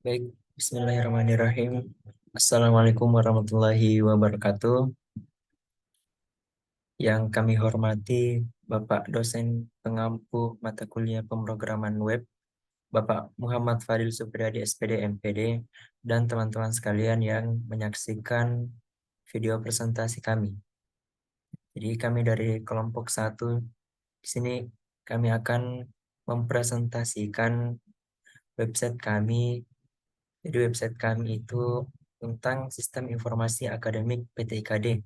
Baik, Bismillahirrahmanirrahim. Assalamualaikum warahmatullahi wabarakatuh. Yang kami hormati Bapak dosen pengampu mata kuliah pemrograman web, Bapak Muhammad Fadil Supriyadi SPD MPD, dan teman-teman sekalian yang menyaksikan video presentasi kami. Jadi kami dari kelompok 1 di sini kami akan mempresentasikan website kami. Jadi website kami itu tentang sistem informasi akademik PT IKD.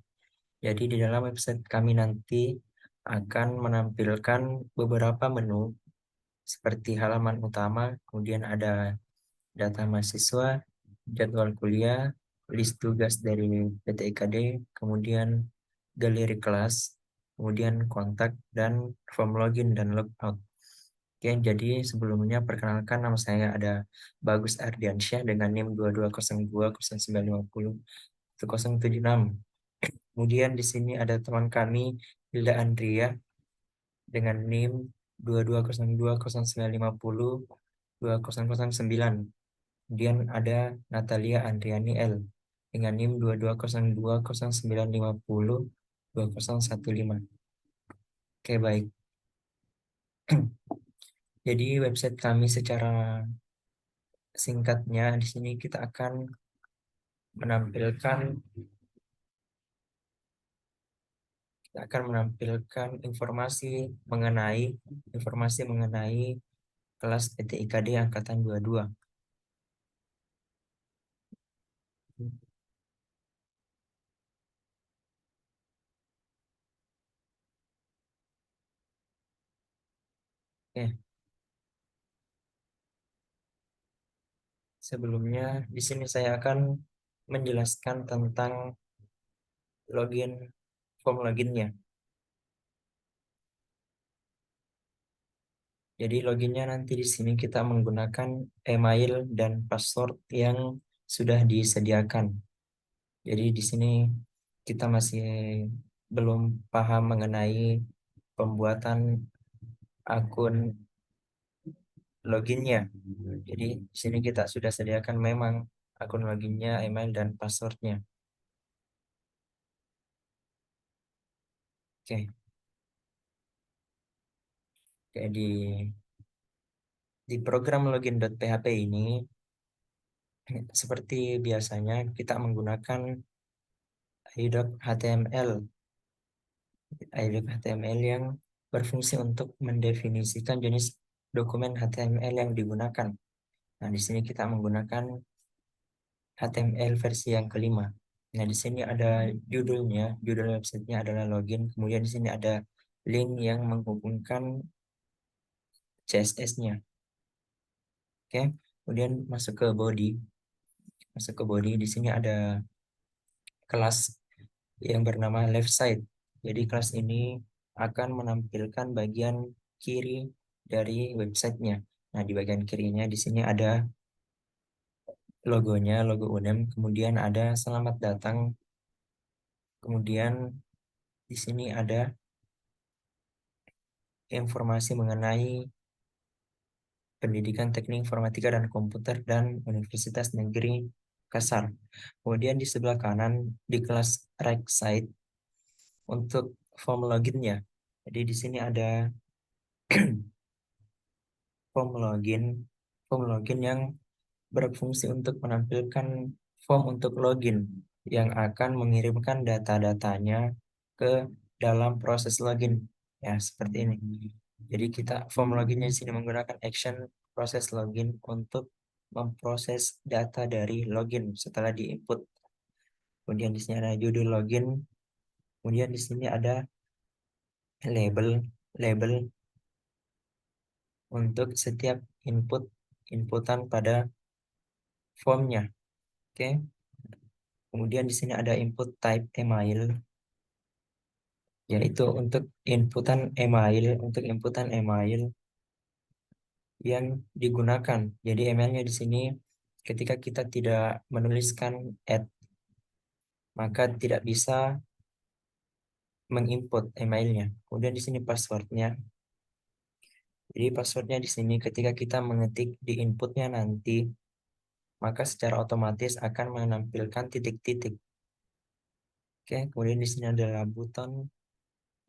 Jadi di dalam website kami nanti akan menampilkan beberapa menu seperti halaman utama, kemudian ada data mahasiswa, jadwal kuliah, list tugas dari PT IKD, kemudian galeri kelas, kemudian kontak, dan form login dan logout. Oke, jadi sebelumnya perkenalkan, nama saya ada Bagus Ardiansyah dengan NIM 220209501076. Kemudian di sini ada teman kami Hilda Andria dengan NIM 220209502009. Kemudian ada Natalia Andriani L dengan NIM 220209502015. Oke, baik. Jadi website kami secara singkatnya di sini kita akan menampilkan informasi mengenai kelas PT IKD angkatan 22. Oke, sebelumnya di sini saya akan menjelaskan tentang login form loginnya. Jadi loginnya nanti di sini kita menggunakan email dan password yang sudah disediakan. Jadi di sini kita masih belum paham mengenai pembuatan akun loginnya. Jadi di sini kita sudah sediakan memang akun loginnya, email dan passwordnya. Oke, kayak di program login.php ini seperti biasanya kita menggunakan i.html, i.html yang berfungsi untuk mendefinisikan jenis dokumen HTML yang digunakan. Nah, di sini kita menggunakan HTML versi yang kelima. Nah, di sini ada judulnya, judul websitenya adalah login. Kemudian di sini ada link yang menghubungkan CSS-nya. Oke, kemudian masuk ke body. Masuk ke body, di sini ada kelas yang bernama left side. Jadi kelas ini akan menampilkan bagian kiri dari websitenya. Nah, di bagian kirinya di sini ada logonya, logo UNEM, kemudian ada selamat datang, kemudian di sini ada informasi mengenai Pendidikan Teknik Informatika dan Komputer dan Universitas Negeri Kasar. Kemudian di sebelah kanan di kelas right side untuk form loginnya. Jadi di sini ada form login, yang berfungsi untuk menampilkan form untuk login yang akan mengirimkan data-datanya ke dalam proses login. Ya, seperti ini. Jadi kita form loginnya di sini menggunakan action proses login untuk memproses data dari login setelah diinput. Kemudian di sini ada judul login. Kemudian di sini ada label untuk setiap inputan pada formnya. Oke. Kemudian di sini ada input type email, yaitu untuk inputan email yang digunakan. Jadi emailnya di sini ketika kita tidak menuliskan add, maka tidak bisa menginput emailnya. Kemudian di sini passwordnya. Jadi passwordnya di sini ketika kita mengetik di inputnya nanti maka secara otomatis akan menampilkan titik-titik. Oke, kemudian di sini adalah button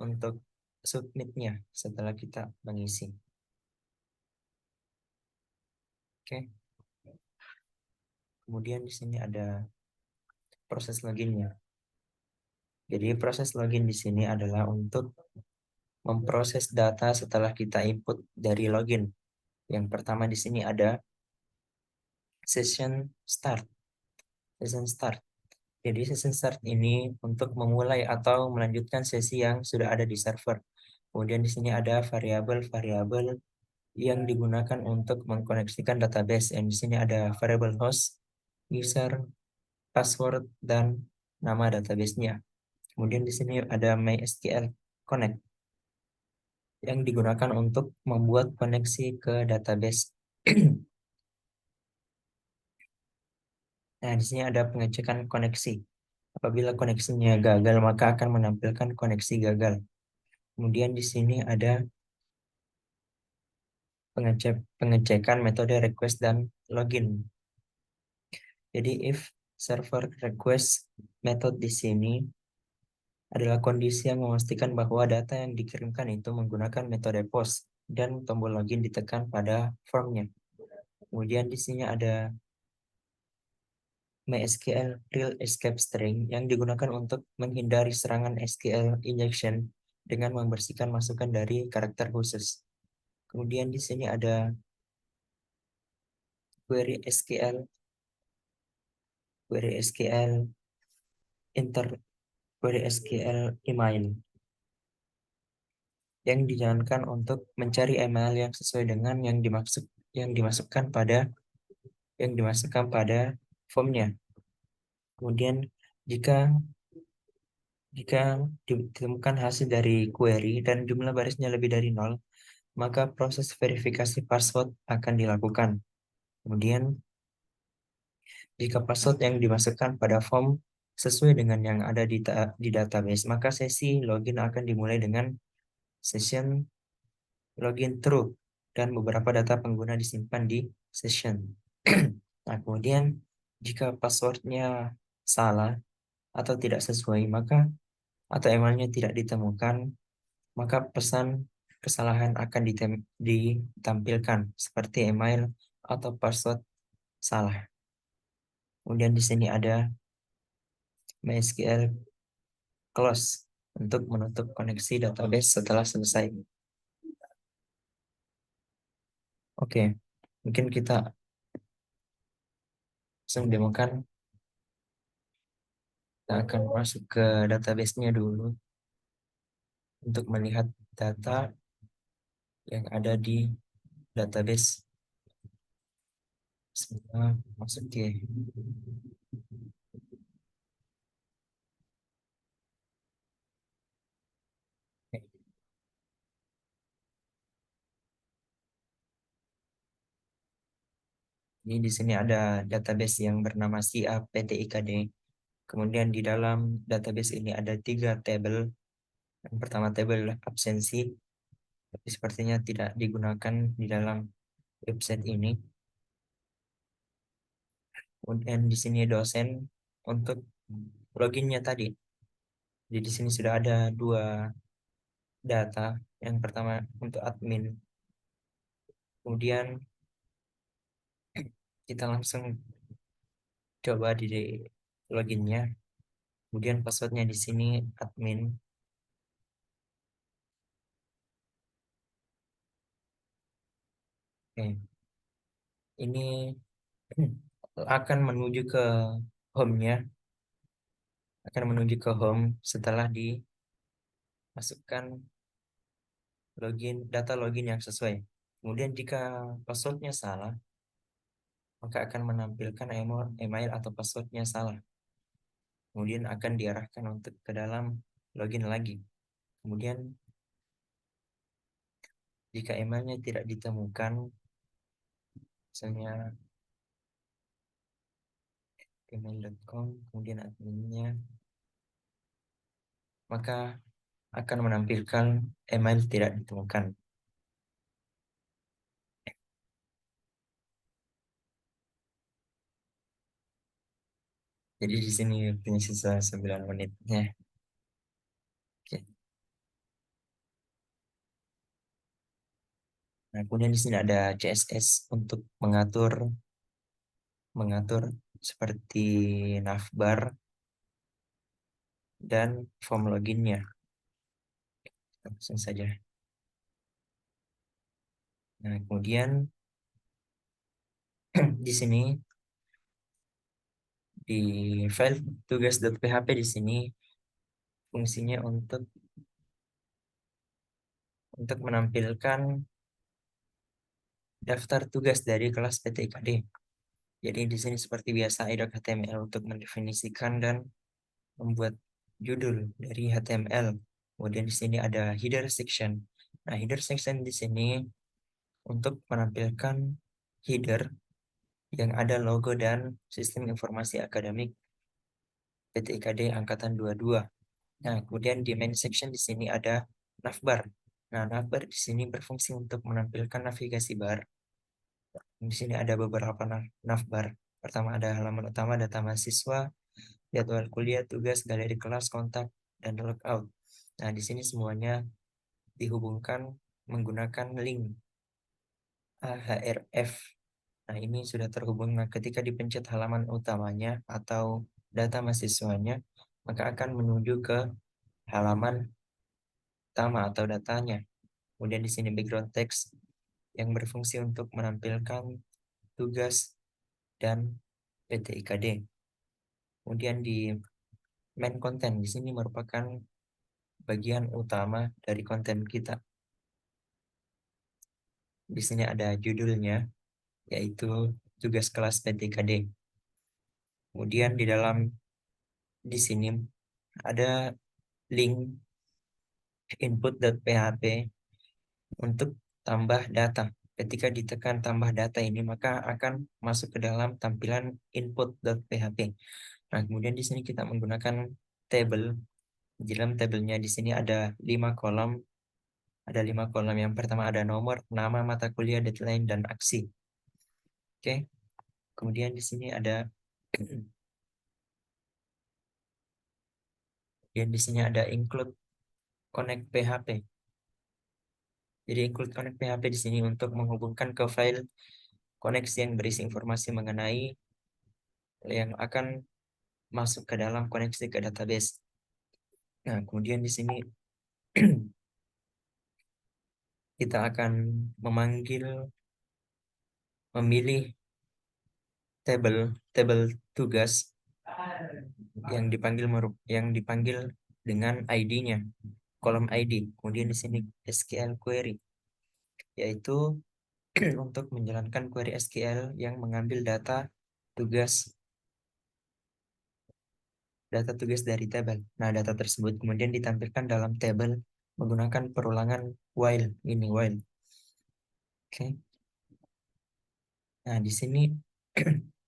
untuk submitnya setelah kita mengisi. Oke, kemudian di sini ada proses loginnya. Jadi proses login di sini adalah untuk memproses data setelah kita input dari login. Yang pertama di sini ada session start. Session start. Jadi session start ini untuk memulai atau melanjutkan sesi yang sudah ada di server. Kemudian di sini ada variabel-variabel yang digunakan untuk mengkoneksikan database. Yang di sini ada variable host, user, password, dan nama database-nya. Kemudian di sini ada MySQL Connect yang digunakan untuk membuat koneksi ke database. Nah, di sini ada pengecekan koneksi. Apabila koneksinya gagal, maka akan menampilkan koneksi gagal. Kemudian di sini ada pengecekan metode request dan login. Jadi if server request method di sini adalah kondisi yang memastikan bahwa data yang dikirimkan itu menggunakan metode POST dan tombol login ditekan pada formnya. Kemudian di sini ada MySQL Real Escape String yang digunakan untuk menghindari serangan SQL injection dengan membersihkan masukan dari karakter khusus. Kemudian di sini ada query SQL, query SQL inter, query SQL email yang dijalankan untuk mencari email yang sesuai dengan yang dimasukkan pada formnya. Kemudian jika jika ditemukan hasil dari query dan jumlah barisnya lebih dari 0, maka proses verifikasi password akan dilakukan. Kemudian jika password yang dimasukkan pada form sesuai dengan yang ada di database, maka sesi login akan dimulai dengan session login true dan beberapa data pengguna disimpan di session. Nah, kemudian jika passwordnya salah atau tidak sesuai, atau emailnya tidak ditemukan, maka pesan kesalahan akan ditampilkan seperti email atau password salah. Kemudian di sini ada MySQL close untuk menutup koneksi database setelah selesai. Oke, mungkin kita langsung demokan. Kita akan masuk ke database-nya dulu untuk melihat data yang ada di database. Semua masuk ke ini. Di sini ada database yang bernama CAPTIKD. Kemudian di dalam database ini ada 3 tabel. Yang pertama tabel absensi, tapi sepertinya tidak digunakan di dalam website ini. Kemudian di sini dosen untuk loginnya tadi. Jadi di sini sudah ada 2 data. Yang pertama untuk admin. Kemudian kita langsung coba di loginnya. Kemudian passwordnya di sini admin. Oke. Ini akan menuju ke home-nya, akan menuju ke home setelah dimasukkan data login yang sesuai. Kemudian jika passwordnya salah, maka akan menampilkan email atau passwordnya salah. Kemudian akan diarahkan untuk ke dalam login lagi. Kemudian jika emailnya tidak ditemukan, misalnya email.com, kemudian adminnya, maka akan menampilkan email tidak ditemukan. Jadi di sini punya sisa 9 menitnya. Oke. Nah, kemudian di sini ada CSS untuk mengatur mengatur seperti navbar dan form loginnya. Langsung saja. Nah, kemudian di sini di file tugas.php di sini fungsinya untuk menampilkan daftar tugas dari kelas PTIKD. Jadi di sini seperti biasa ada HTML untuk mendefinisikan dan membuat judul dari HTML. Kemudian di sini ada header section. Nah, header section di sini untuk menampilkan header yang ada logo dan sistem informasi akademik PTIKD angkatan 22. Nah, kemudian di main section di sini ada navbar. Nah, navbar di sini berfungsi untuk menampilkan navigasi bar. Di sini ada beberapa navbar. Pertama ada halaman utama, data mahasiswa, jadwal kuliah, tugas, galeri kelas, kontak, dan logout. Nah, di sini semuanya dihubungkan menggunakan link ahref. Nah, ini sudah terhubung. Nah, ketika dipencet halaman utamanya atau data mahasiswanya, maka akan menuju ke halaman utama atau datanya. Kemudian di sini background text yang berfungsi untuk menampilkan tugas dan PTIKD. Kemudian di main content di sini merupakan bagian utama dari konten kita. Di sini ada judulnya, yaitu tugas kelas PTKD. Kemudian di sini ada link input.php untuk tambah data. Ketika ditekan tambah data ini, maka akan masuk ke dalam tampilan input.php. Nah, kemudian di sini kita menggunakan table. Di dalam tabelnya di sini ada 5 kolom. Ada 5 kolom. Yang pertama ada nomor, nama mata kuliah, deadline, dan aksi. Oke. Kemudian di sini ada dan di sini ada include connect PHP. Jadi include connect PHP di sini untuk menghubungkan ke file koneksi yang berisi informasi mengenai yang akan masuk ke dalam koneksi ke database. Nah, kemudian di sini kita akan memilih tabel tugas yang dipanggil dengan ID-nya, kolom ID. Kemudian di sini SQL query, yaitu untuk menjalankan query SQL yang mengambil tugas data tugas dari tabel. Nah, data tersebut kemudian ditampilkan dalam tabel menggunakan perulangan while. Ini while. Oke. Nah, di sini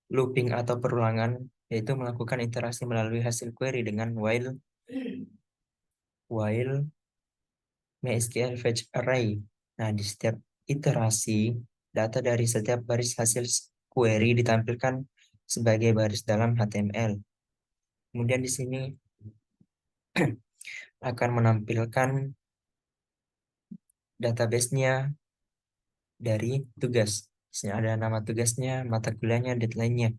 looping atau perulangan yaitu melakukan interaksi melalui hasil query dengan while MySQL fetch array. Nah, di setiap iterasi data dari setiap baris hasil query ditampilkan sebagai baris dalam HTML. Kemudian di sini akan menampilkan database-nya dari tugas. Di sini ada nama tugasnya, mata kuliahnya, deadline-nya.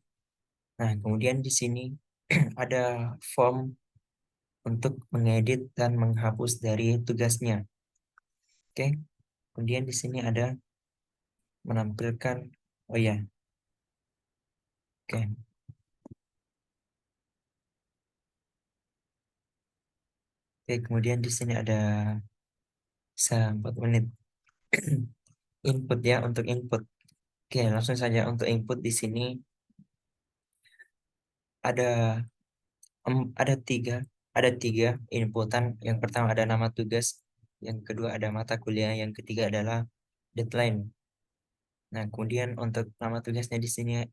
Nah, kemudian di sini ada form untuk mengedit dan menghapus dari tugasnya. Oke. Kemudian di sini ada menampilkan, oh ya, oke. Oke, kemudian di sini ada 4 menit input ya untuk input. Oke, langsung saja untuk input di sini ada ada tiga inputan. Yang pertama ada nama tugas, yang kedua ada mata kuliah, yang ketiga adalah deadline. Nah, kemudian untuk nama tugasnya di sini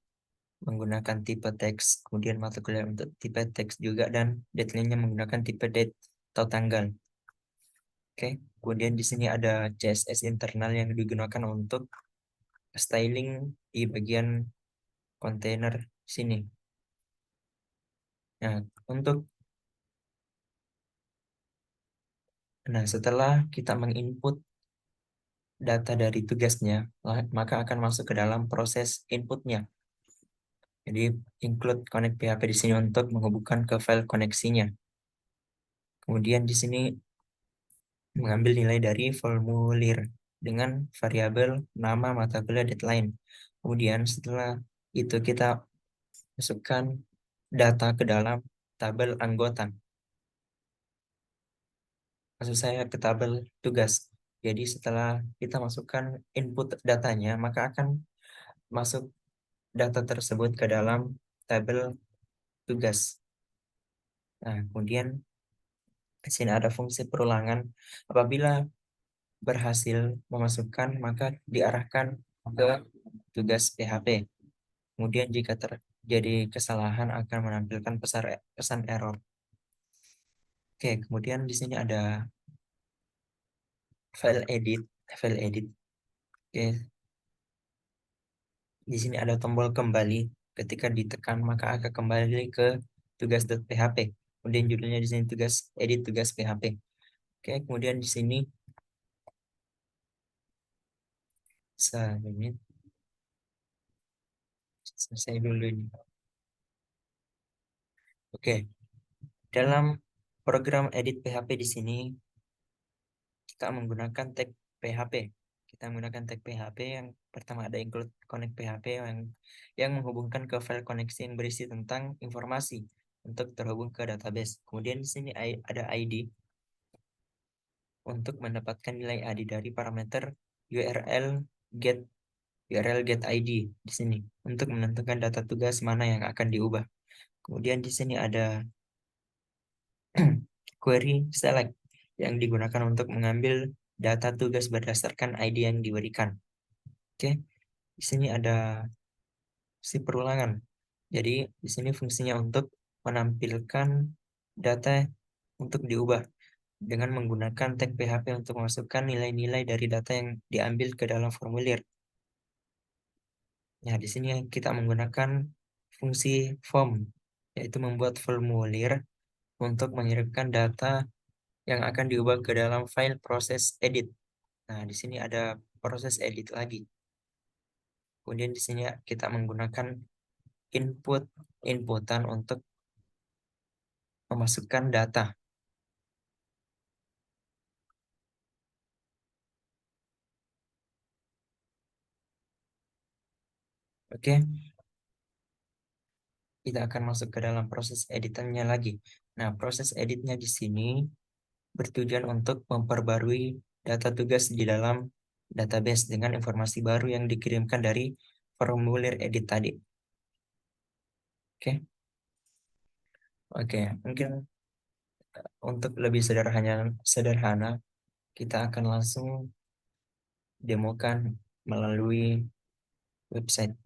menggunakan tipe teks, kemudian mata kuliah untuk tipe teks juga, dan deadline-nya menggunakan tipe date atau tanggal. Oke, kemudian di sini ada CSS internal yang digunakan untuk styling di bagian kontainer sini. Nah, setelah kita menginput data dari tugasnya, maka akan masuk ke dalam proses inputnya. Jadi include connect PHP di sini untuk menghubungkan ke file koneksinya. Kemudian di sini mengambil nilai dari formulir dengan variabel nama mata kuliah deadline. Kemudian setelah itu kita masukkan data ke dalam tabel anggota. Maksud saya ke tabel tugas. Jadi setelah kita masukkan input datanya, maka akan masuk data tersebut ke dalam tabel tugas. Nah, kemudian di sini ada fungsi perulangan. Apabila berhasil memasukkan, maka diarahkan ke tugas PHP. Kemudian jika terjadi kesalahan akan menampilkan pesan error. Oke, kemudian di sini ada file edit, file edit. Oke, di sini ada tombol kembali. Ketika ditekan maka akan kembali ke tugas.php. Kemudian judulnya di sini tugas edit tugas PHP. Oke, kemudian di sini ini selesai dulu ini. Oke, dalam program edit PHP di sini kita menggunakan tag PHP. Kita menggunakan tag PHP yang pertama ada include connect PHP yang menghubungkan ke file koneksi yang berisi tentang informasi untuk terhubung ke database. Kemudian di sini ada ID untuk mendapatkan nilai ID dari parameter URL get URL get ID di sini untuk menentukan data tugas mana yang akan diubah. Kemudian di sini ada query select yang digunakan untuk mengambil data tugas berdasarkan ID yang diberikan. Oke, di sini ada si perulangan. Jadi di sini fungsinya untuk menampilkan data untuk diubah dengan menggunakan tag PHP untuk memasukkan nilai-nilai dari data yang diambil ke dalam formulir. Nah, di sini kita menggunakan fungsi form, yaitu membuat formulir untuk mengirimkan data yang akan diubah ke dalam file proses edit. Nah, di sini ada proses edit lagi. Kemudian di sini kita menggunakan inputan untuk memasukkan data. Oke, kita akan masuk ke dalam proses editannya lagi. Nah, proses editnya di sini bertujuan untuk memperbarui data tugas di dalam database dengan informasi baru yang dikirimkan dari formulir edit tadi. Oke, oke, mungkin untuk lebih sederhana, kita akan langsung demokan melalui website.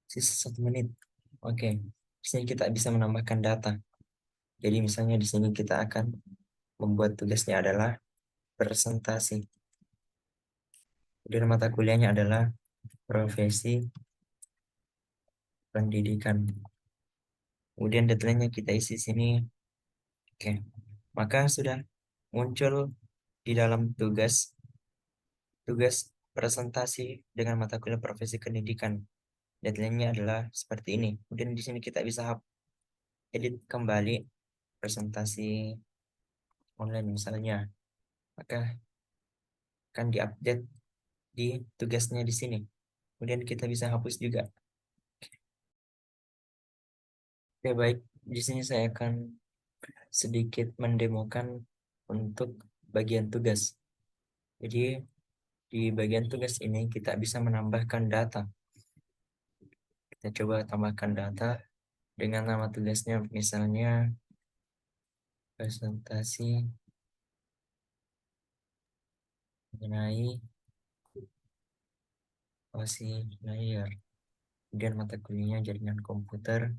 Sisa 1 menit. Oke, di sini kita bisa menambahkan data. Jadi misalnya di sini kita akan membuat tugasnya adalah presentasi. Kemudian mata kuliahnya adalah profesi pendidikan. Kemudian deadline-nya kita isi sini. Oke, maka sudah muncul di dalam tugas presentasi dengan mata kuliah profesi pendidikan. Deadline-nya adalah seperti ini. Kemudian di sini kita bisa edit kembali presentasi online misalnya. Maka akan diupdate di tugasnya di sini. Kemudian kita bisa hapus juga. Oke, baik. Di sini saya akan sedikit mendemokan untuk bagian tugas. Jadi di bagian tugas ini kita bisa menambahkan data. Kita coba tambahkan data dengan nama tugasnya misalnya presentasi mengenai layer. Kemudian mata kuliahnya jaringan komputer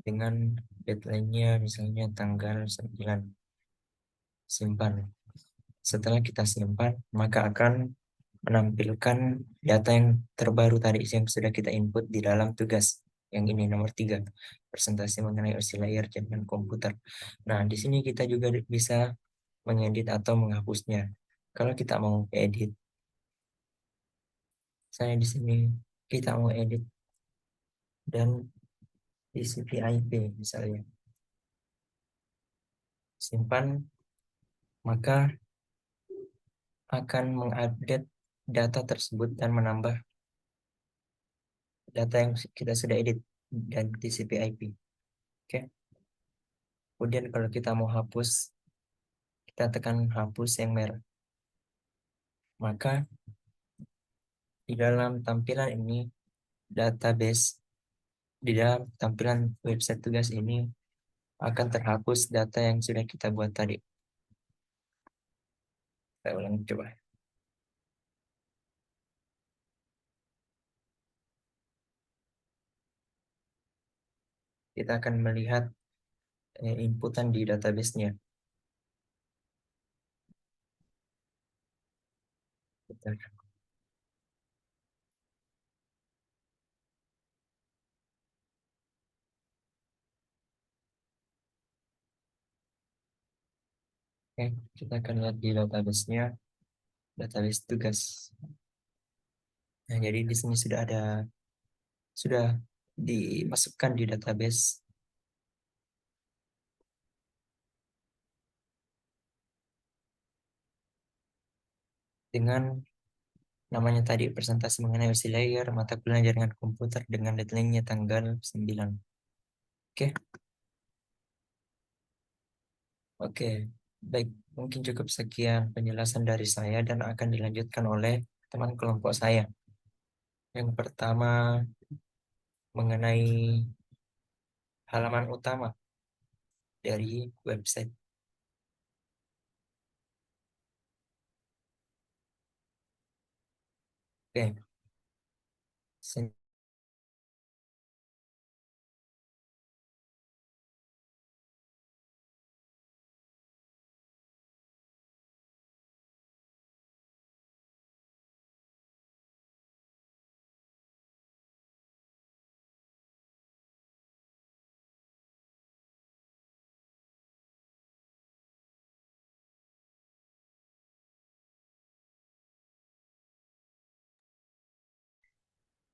dengan deadline-nya misalnya tanggal 9. Simpan. Setelah kita simpan, maka akan menampilkan data yang terbaru tadi yang sudah kita input di dalam tugas yang ini nomor 3, presentasi mengenai OC layer jaringan komputer. Nah, di sini kita juga bisa mengedit atau menghapusnya. Kalau kita mau edit, saya di sini kita mau edit dan TCP IP misalnya, simpan, maka akan mengupdate data tersebut dan menambah data yang kita sudah edit dan TCP IP. Oke. Kemudian kalau kita mau hapus, kita tekan hapus yang merah. Maka di dalam tampilan ini database, di dalam tampilan website tugas ini akan terhapus data yang sudah kita buat tadi. Saya ulang coba. Kita akan melihat inputan di database-nya. Bentar. Oke, kita akan lihat di database-nya, database tugas. Nah, jadi di sini sudah dimasukkan di database dengan namanya tadi, presentasi mengenai OC layer, mata kuliah jaringan komputer dengan deadline-nya tanggal 9. Oke, oke. Baik, mungkin cukup sekian penjelasan dari saya dan akan dilanjutkan oleh teman kelompok saya. Yang pertama mengenai halaman utama dari website. Oke, sen-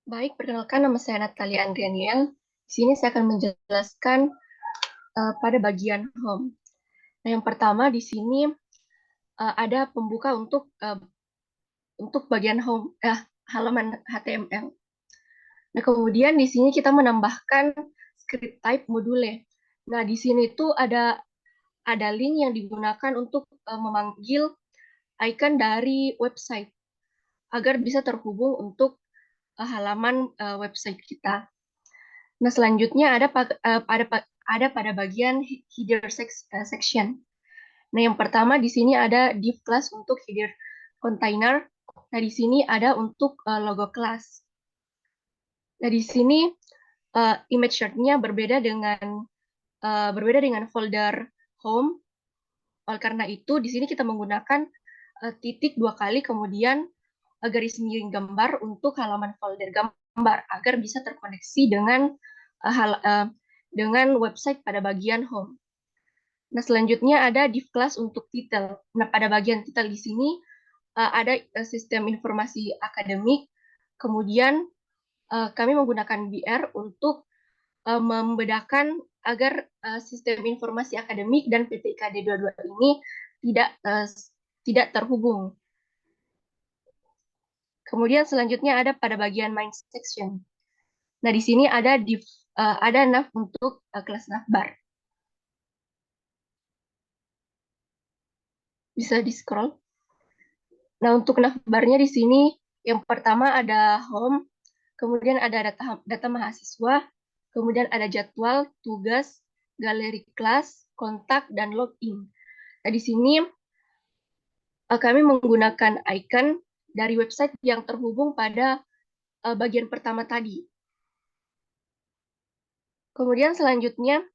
Baik, perkenalkan nama saya Natalia Andrianiel. Di sini saya akan menjelaskan pada bagian home. Nah, yang pertama di sini ada pembuka untuk bagian home halaman HTML. Nah, kemudian di sini kita menambahkan script type module. Nah, di sini tuh ada link yang digunakan untuk memanggil icon dari website agar bisa terhubung untuk halaman website kita. Nah, selanjutnya ada pada bagian header section. Nah, yang pertama di sini ada div class untuk header container. Nah, di sini ada untuk logo class. Nah, di sini image chart-nya berbeda dengan folder home. Oleh karena itu, di sini kita menggunakan titik 2 kali, kemudian garis miring gambar untuk halaman folder gambar agar bisa terkoneksi dengan website pada bagian home. Nah, selanjutnya ada div class untuk title. Nah, pada bagian title di sini ada sistem informasi akademik. Kemudian kami menggunakan BR untuk membedakan agar sistem informasi akademik dan PTIKD 22 ini tidak terhubung. Kemudian selanjutnya ada pada bagian main section. Nah, di sini ada nav untuk kelas navbar. Bisa di-scroll. Nah, untuk navbarnya di sini yang pertama ada home, kemudian ada data mahasiswa, kemudian ada jadwal, tugas, galeri kelas, kontak, dan login. Nah, di sini kami menggunakan icon dari website yang terhubung pada bagian pertama tadi. Kemudian selanjutnya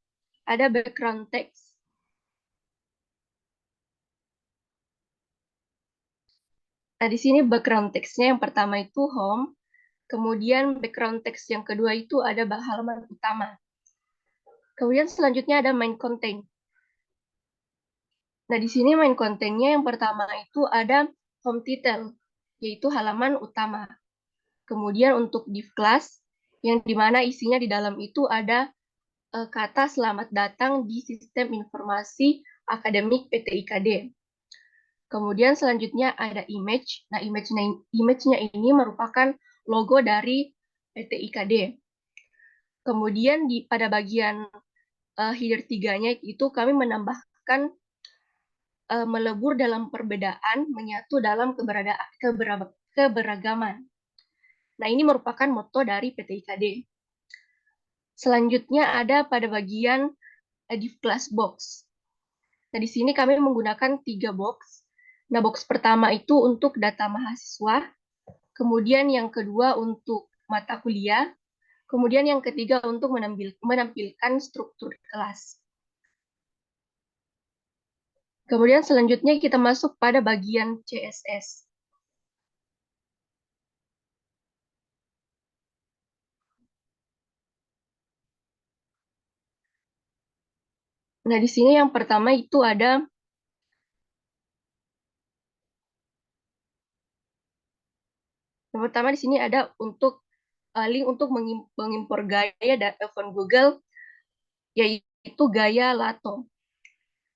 ada background text. Nah, di sini background text-nya yang pertama itu home, kemudian background text yang kedua itu ada halaman utama. Kemudian selanjutnya ada main content. Nah, di sini main kontennya yang pertama itu ada home title, yaitu halaman utama. Kemudian untuk div class, yang dimana isinya di dalam itu ada kata selamat datang di sistem informasi akademik PT IKD. Kemudian selanjutnya ada image. Nah, image-nya ini merupakan logo dari PT IKD. Kemudian pada bagian header 3-nya itu kami menambahkan melebur dalam perbedaan, menyatu dalam keberagaman. Nah, ini merupakan moto dari PT IKD. Selanjutnya ada pada bagian div class box. Nah, di sini kami menggunakan 3 box. Nah, box pertama itu untuk data mahasiswa, kemudian yang kedua untuk mata kuliah, kemudian yang ketiga untuk menampilkan struktur kelas. Kemudian selanjutnya kita masuk pada bagian CSS. Nah, di sini yang pertama itu ada yang pertama di sini ada untuk link untuk mengimpor gaya dan font Google, yaitu gaya Lato.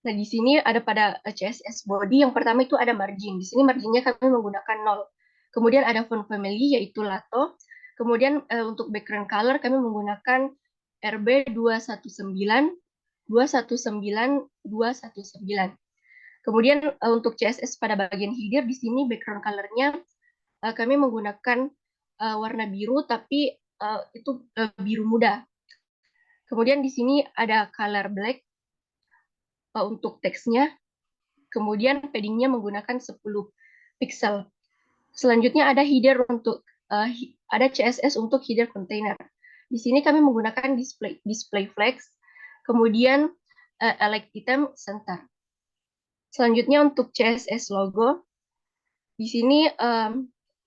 Nah, di sini ada pada CSS body yang pertama itu ada margin. Di sini marginnya kami menggunakan 0. Kemudian ada font family yaitu Lato. Kemudian untuk background color kami menggunakan RB 219 219 219. Kemudian untuk CSS pada bagian header di sini background color-nya kami menggunakan warna biru tapi itu biru muda. Kemudian di sini ada color black untuk teksnya. Kemudian padding-nya menggunakan 10 pixel. Selanjutnya ada header untuk ada CSS untuk header container. Di sini kami menggunakan display flex, kemudian elect item center. Selanjutnya untuk CSS logo, di sini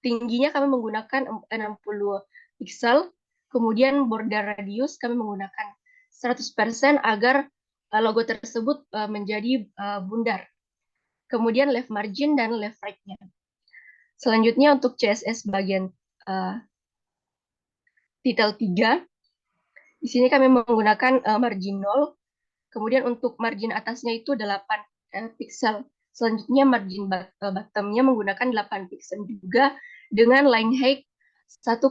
tingginya kami menggunakan 60 pixel, kemudian border radius kami menggunakan 100% agar logo tersebut menjadi bundar. Kemudian left margin dan left right-nya. Selanjutnya untuk CSS bagian title 3, di sini kami menggunakan margin 0, kemudian untuk margin atasnya itu 8 pixel. Selanjutnya margin bottom-nya menggunakan 8 pixel juga dengan line height 1,5.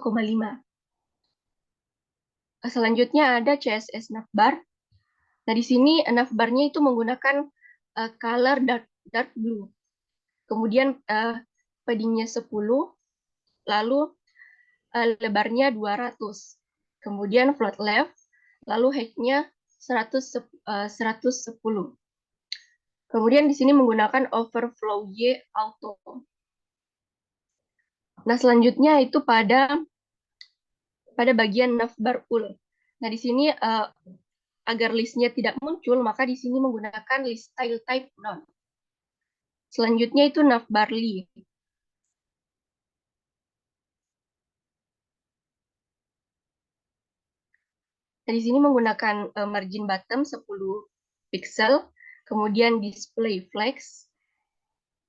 Selanjutnya ada CSS navbar. Nah, di sini navbar-nya itu menggunakan color dark blue. Kemudian padding-nya 10, lalu lebarnya 200. Kemudian float left, lalu height-nya 110. Kemudian di sini menggunakan overflow Y auto. Nah, selanjutnya itu pada bagian navbar ul. Nah, di sini agar listnya tidak muncul, maka di sini menggunakan list style type none. Selanjutnya itu navbar li. Nah, di sini menggunakan margin bottom 10 pixel, kemudian display flex,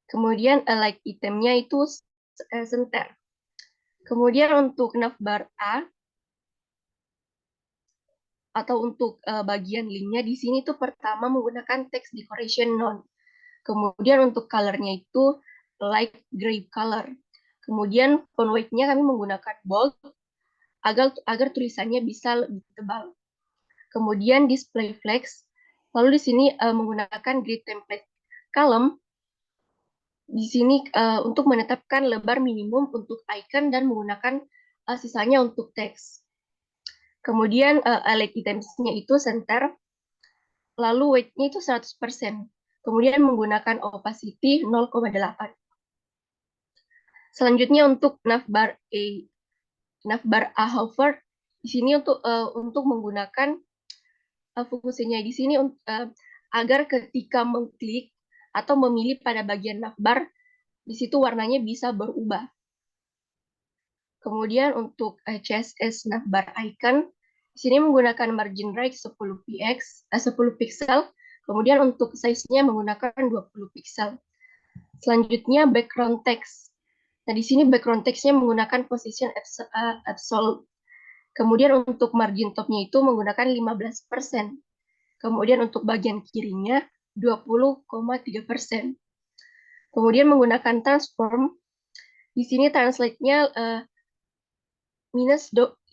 kemudian like itemnya itu center. Kemudian untuk navbar A atau untuk bagian linknya di sini tuh pertama menggunakan text decoration none. Kemudian untuk colornya itu light gray color. Kemudian font weight-nya kami menggunakan bold agar tulisannya bisa lebih tebal. Kemudian display flex. Lalu di sini menggunakan grid template column. Di sini untuk menetapkan lebar minimum untuk icon dan menggunakan sisanya untuk teks. Kemudian alert items-nya itu center, lalu weight-nya itu 100%. Kemudian menggunakan opacity 0,8. Selanjutnya untuk navbar A hover, di sini untuk menggunakan fungsinya di sini agar ketika mengklik atau memilih pada bagian navbar, Di situ warnanya bisa berubah. Kemudian untuk CSS navbar icon, di sini menggunakan margin right 10 pixel. Kemudian untuk size-nya menggunakan 20 pixel. Selanjutnya background text. Nah, di sini background text-nya menggunakan position absolute. Kemudian untuk margin top-nya itu menggunakan 15%. Kemudian untuk bagian kirinya 20,3%. Kemudian menggunakan transform, di sini translate-nya minus 50%.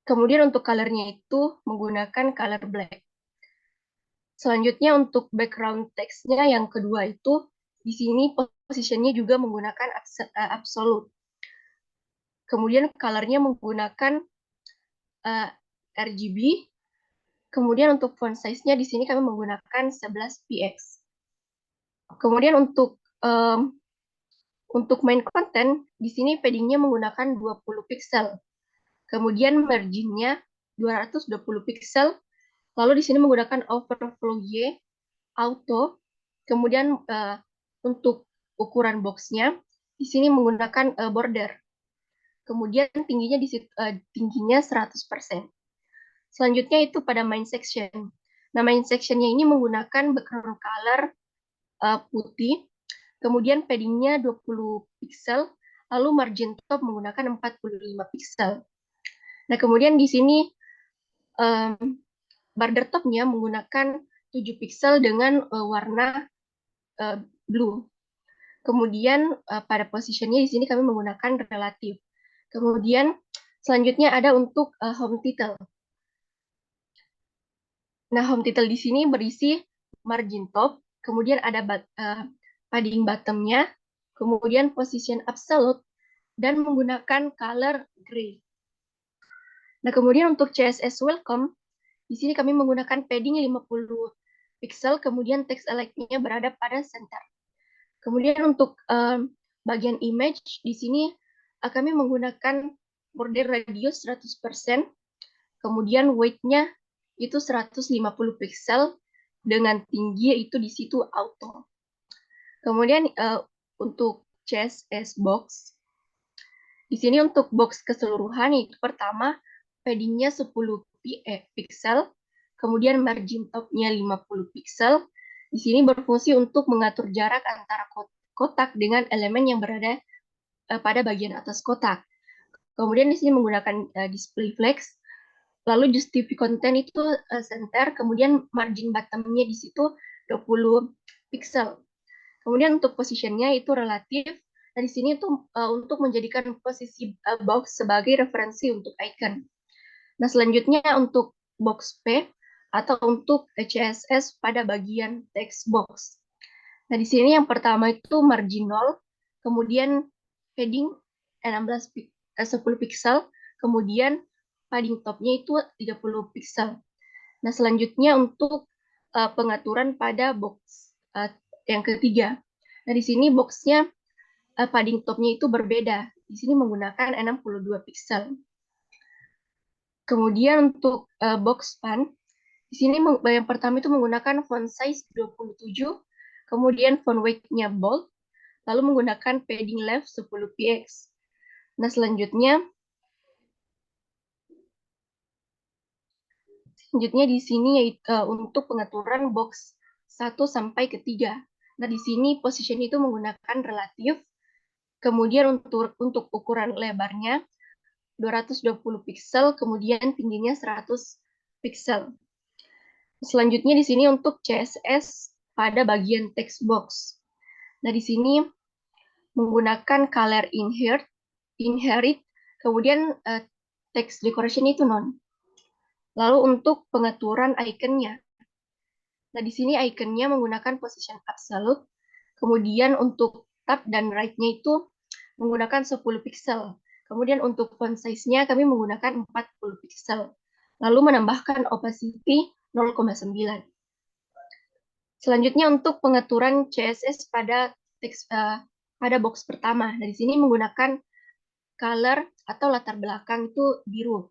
Kemudian untuk color-nya itu menggunakan color black. Selanjutnya untuk background text-nya yang kedua itu, di sini position-nya juga menggunakan absolute. Kemudian color-nya menggunakan RGB. Kemudian untuk font size-nya di sini kami menggunakan 11px. Kemudian untuk main content, di sini padding-nya menggunakan 20 pixel. Kemudian margin-nya 220 pixel. Lalu di sini menggunakan overflow Y, auto. Kemudian untuk ukuran box-nya, di sini menggunakan border. Kemudian tingginya 100%. Selanjutnya itu pada main section. Nah, main section-nya ini menggunakan background color putih, kemudian padding-nya 20 pixel, lalu margin top menggunakan 45 pixel. Nah, kemudian di sini border top-nya menggunakan 7 pixel dengan warna blue. Kemudian pada positionnya di sini kami menggunakan relatif. Kemudian selanjutnya ada untuk home title. Nah, home title di sini berisi margin top, kemudian ada padding bottom-nya, kemudian position absolute, dan menggunakan color gray. Nah, kemudian untuk CSS welcome, di sini kami menggunakan padding 50 pixel, kemudian text elect-nya berada pada center. Kemudian untuk bagian image, di sini kami menggunakan border radius 100%, kemudian weight-nya itu 150 pixel, dengan tinggi itu di situ auto. Kemudian untuk CSS box, di sini untuk box keseluruhan itu pertama padding-nya 10 pixel, kemudian margin top-nya 50 pixel. Di sini berfungsi untuk mengatur jarak antara kotak dengan elemen yang berada pada bagian atas kotak. Kemudian di sini menggunakan display flex. Lalu justify content itu center, kemudian margin bottom-nya di situ 20 pixel. Kemudian untuk position-nya itu relatif. Nah, di sini itu untuk menjadikan posisi box sebagai referensi untuk icon. Nah, selanjutnya untuk box P atau untuk CSS pada bagian text box. Nah, di sini yang pertama itu margin 0, kemudian padding 10 pixel, kemudian padding top-nya itu 30 pixel. Nah, selanjutnya untuk pengaturan pada box yang ketiga. Nah, di sini box-nya padding top-nya itu berbeda. Di sini menggunakan 62 pixel. Kemudian untuk box span, di sini yang pertama itu menggunakan font size 27, kemudian font weight-nya bold, lalu menggunakan padding left 10px. Nah, selanjutnya di sini yaitu untuk pengaturan box 1 sampai ke 3. Nah, di sini position itu menggunakan relatif. Kemudian untuk ukuran lebarnya 220 pixel, kemudian tingginya 100 pixel. Selanjutnya di sini untuk CSS pada bagian text box. Nah, di sini menggunakan color inherit, kemudian text decoration itu none. Lalu untuk pengaturan ikonnya. Nah, di sini ikonnya menggunakan position absolute, kemudian untuk tab dan right-nya itu menggunakan 10 pixel. Kemudian untuk font size-nya kami menggunakan 40 pixel. Lalu menambahkan opacity 0,9. Selanjutnya untuk pengaturan CSS pada pada box pertama. Nah, di sini menggunakan color atau latar belakang itu biru.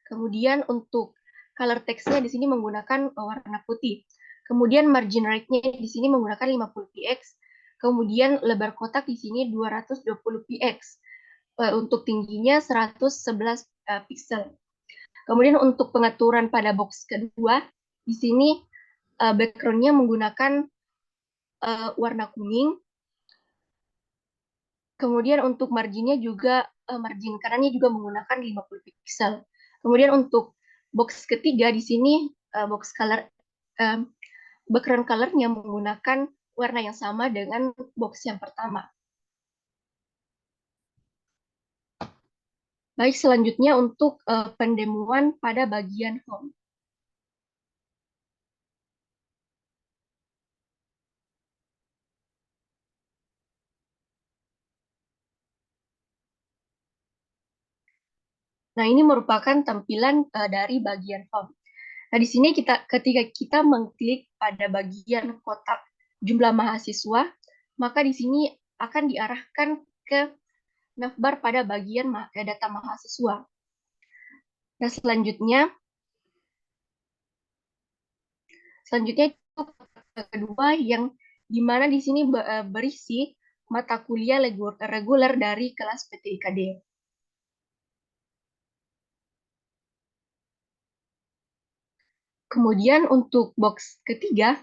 Kemudian untuk color text-nya di sini menggunakan warna putih. Kemudian margin rate-nya di sini menggunakan 50 px. Kemudian lebar kotak di sini 220 px. Untuk tingginya 111 pixel. Kemudian untuk pengaturan pada box kedua, di sini background-nya menggunakan warna kuning. Kemudian untuk marginnya juga, margin kanannya juga menggunakan 50 pixel. Kemudian untuk box ketiga di sini box color background color-nya menggunakan warna yang sama dengan box yang pertama. Baik, selanjutnya untuk pendemoan pada bagian home. Nah, ini merupakan tampilan dari bagian home. Nah, di sini ketika kita mengklik pada bagian kotak jumlah mahasiswa, maka di sini akan diarahkan ke navbar pada bagian data mahasiswa. Nah, selanjutnya itu kedua yang dimana di sini berisi mata kuliah reguler dari kelas PTIKD. Kemudian untuk box ketiga,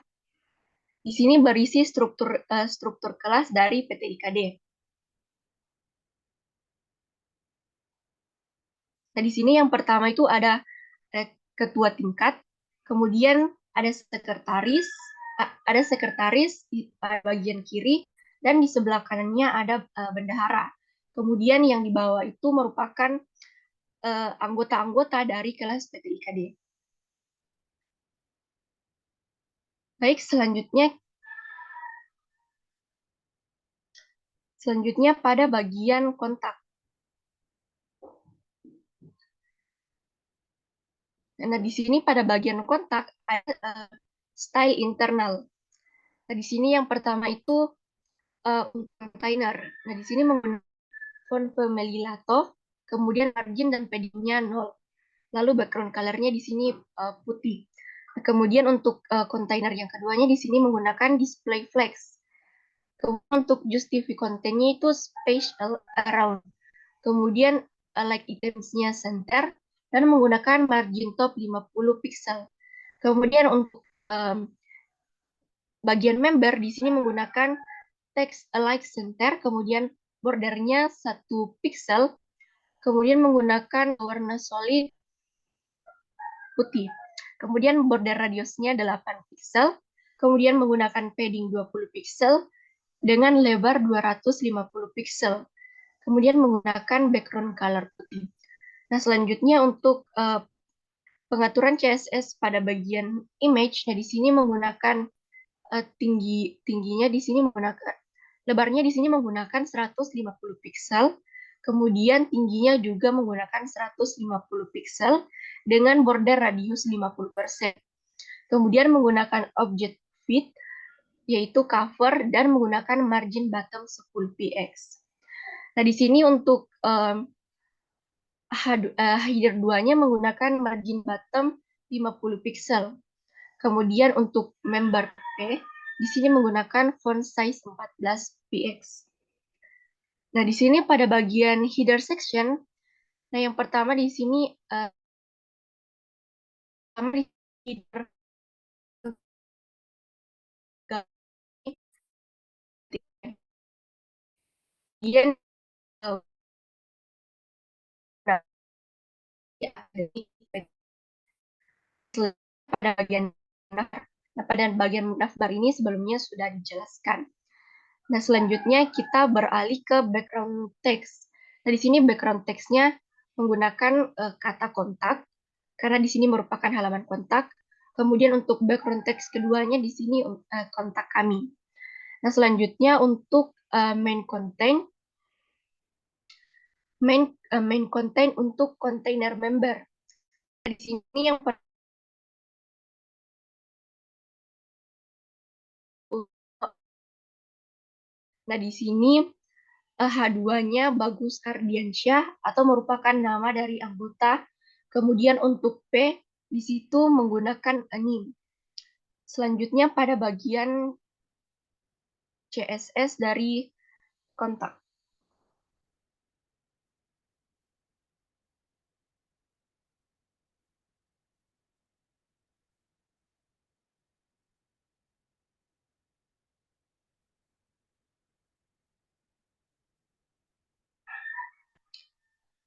di sini berisi struktur kelas dari PTIKD. Nah, di sini yang pertama itu ada ketua tingkat, kemudian ada sekretaris di bagian kiri, dan di sebelah kanannya ada bendahara. Kemudian yang di bawah itu merupakan anggota-anggota dari kelas PTIKD. Baik, selanjutnya pada bagian kontak. Nah, di sini pada bagian kontak ada style internal. Nah, di sini yang pertama itu container. Nah, di sini menggunakan font Femelilato, kemudian margin dan padding-nya 0. Lalu background color-nya di sini putih. Nah, kemudian untuk container yang keduanya di sini menggunakan display flex. Kemudian untuk justify content-nya itu spatial around. Kemudian like items-nya center dan menggunakan margin top 50 pixel. Kemudian untuk bagian member di sini menggunakan text alike center, kemudian bordernya 1 pixel, kemudian menggunakan warna solid putih. Kemudian border radiusnya 8 pixel, kemudian menggunakan padding 20 pixel dengan lebar 250 pixel. Kemudian menggunakan background color putih. Nah, selanjutnya untuk pengaturan CSS pada bagian image, nah di sini menggunakan tingginya di sini menggunakan lebarnya di sini menggunakan 150 pixel, kemudian tingginya juga menggunakan 150 pixel dengan border radius 50%. Kemudian menggunakan object fit yaitu cover dan menggunakan margin bottom 10 px. Nah, di sini untuk header 2-nya menggunakan margin bottom 50 pixel. Kemudian untuk member P, di sini menggunakan font size 14 px. Nah, di sini pada bagian header section, nah yang pertama di sini header kemudian pada bagian navbar. Nah, pada bagian navbar ini sebelumnya sudah dijelaskan. Nah, selanjutnya kita beralih ke background text. Nah, di sini background text-nya menggunakan kata kontak, karena di sini merupakan halaman kontak. Kemudian untuk background text keduanya di sini kontak kami. Nah, selanjutnya untuk main content untuk container member. Nah, di sini yang Nah, di sini H2-nya Bagus Ardiansyah atau merupakan nama dari anggota. Kemudian untuk P, di situ menggunakan anim. Selanjutnya pada bagian CSS dari kontak.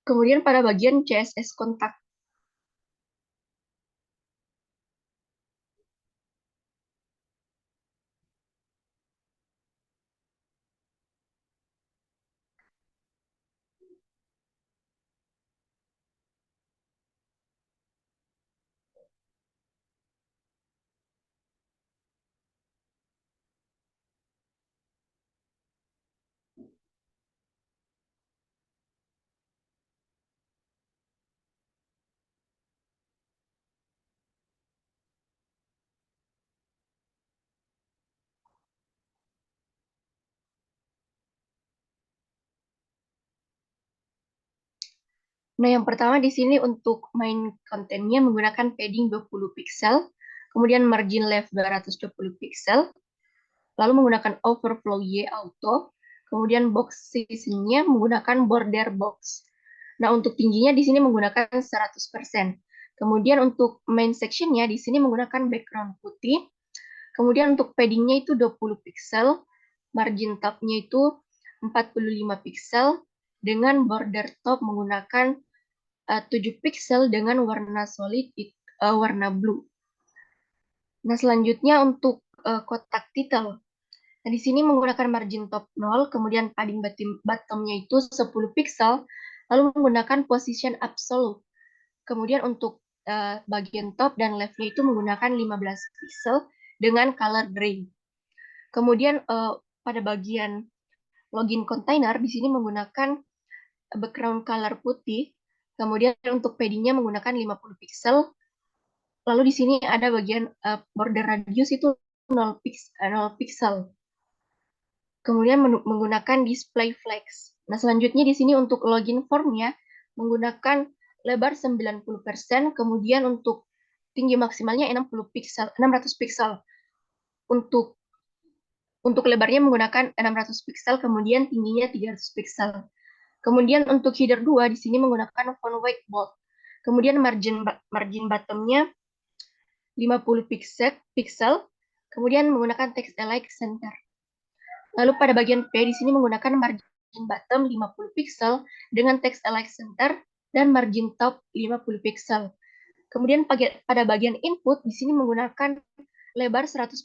Kemudian pada bagian CSS kontak. Nah, yang pertama di sini untuk main kontennya menggunakan padding 20 pixel, kemudian margin left 220 pixel, lalu menggunakan overflow Y auto, kemudian box seasonnya menggunakan border box. Nah, untuk tingginya di sini menggunakan 100%. Kemudian untuk main sectionnya di sini menggunakan background putih, kemudian untuk paddingnya itu 20 pixel, margin topnya itu 45 pixel, dengan border top menggunakan 7 pixel dengan warna solid warna blue. Nah, selanjutnya untuk kotak title. Nah, di sini menggunakan margin top 0, kemudian padding bottomnya itu 10 pixel, lalu menggunakan position absolute. Kemudian untuk bagian top dan leftnya itu menggunakan 15 pixel dengan color gray. Kemudian pada bagian login container di sini menggunakan background color putih. Kemudian untuk paddingnya menggunakan 50 pixel. Lalu di sini ada bagian border radius itu 0 pixel. Kemudian menggunakan display flex. Nah, selanjutnya di sini untuk login formnya menggunakan lebar 90%, kemudian untuk tinggi maksimalnya 600 pixel. Untuk lebarnya menggunakan 600 pixel, kemudian tingginya 300 pixel. Kemudian untuk header 2 di sini menggunakan font weight bold. Kemudian margin bottomnya 50 pixel, kemudian menggunakan text align center. Lalu pada bagian P di sini menggunakan margin bottom 50 pixel dengan text align center dan margin top 50 pixel. Kemudian pada bagian input di sini menggunakan lebar 100%,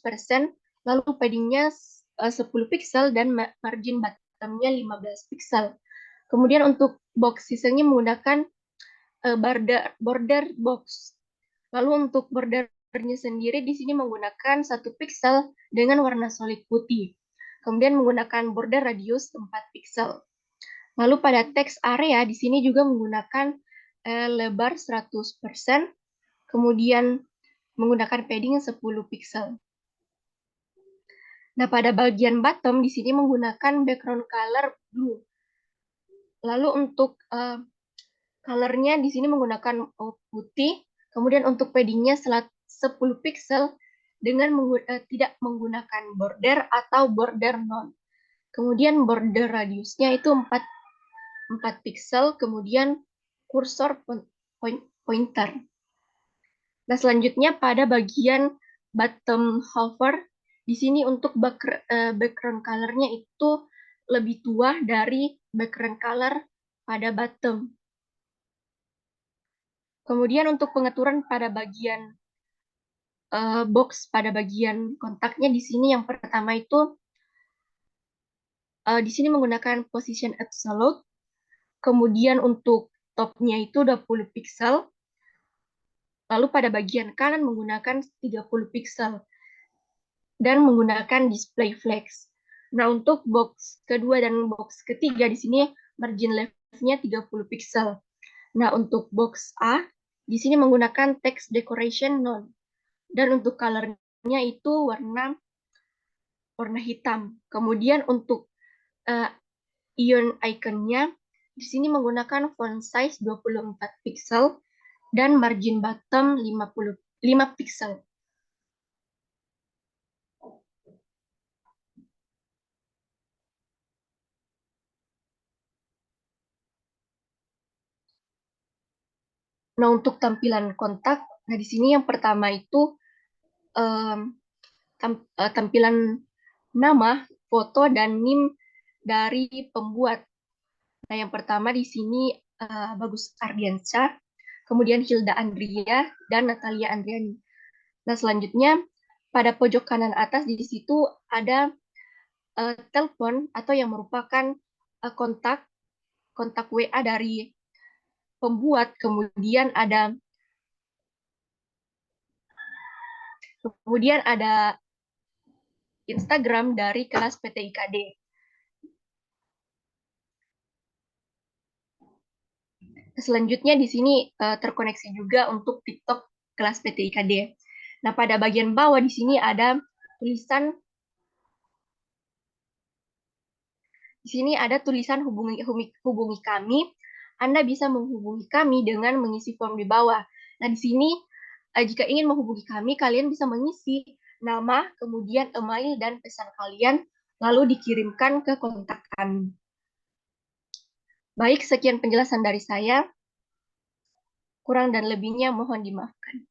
lalu paddingnya 10 pixel dan margin bottomnya 15 pixel. Kemudian untuk box sisanya menggunakan border box. Lalu untuk bordernya sendiri di sini menggunakan 1 pixel dengan warna solid putih. Kemudian menggunakan border radius 4 pixel. Lalu pada text area di sini juga menggunakan lebar 100%, kemudian menggunakan padding 10 pixel. Nah, pada bagian bottom di sini menggunakan background color blue. Lalu untuk colornya di sini menggunakan putih, kemudian untuk paddingnya 10 pixel dengan tidak menggunakan border atau border non. Kemudian border radiusnya itu 4 pixel, kemudian kursor pointer. Nah, selanjutnya pada bagian bottom hover, di sini untuk background color-nya itu lebih tua dari background color pada bottom. Kemudian untuk pengaturan pada bagian box pada bagian kontaknya di sini yang pertama itu di sini menggunakan position absolute. Kemudian untuk topnya itu 20 pixel. Lalu pada bagian kanan menggunakan 30 pixel dan menggunakan display flex. Nah, untuk box kedua dan box ketiga di sini margin left-nya 30 pixel. Nah, untuk box A di sini menggunakan text decoration none. Dan untuk color-nya itu warna hitam. Kemudian untuk ion icon-nya di sini menggunakan font size 24 pixel dan margin bottom 5 pixel. Nah, untuk tampilan kontak, nah di sini yang pertama itu tampilan nama, foto, dan NIM dari pembuat. Nah, yang pertama di sini Bagus Ardiansyah, kemudian Hilda Andria, dan Natalia Andriani. Nah, selanjutnya pada pojok kanan atas di situ ada telepon atau yang merupakan kontak WA dari pembuat, kemudian ada Instagram dari kelas PT IKD. Selanjutnya di sini terkoneksi juga untuk TikTok kelas PT IKD. Nah, pada bagian bawah di sini ada tulisan hubungi kami. Anda bisa menghubungi kami dengan mengisi form di bawah. Nah, di sini jika ingin menghubungi kami, kalian bisa mengisi nama, kemudian email dan pesan kalian, lalu dikirimkan ke kontak kami. Baik, sekian penjelasan dari saya. Kurang dan lebihnya mohon dimaafkan.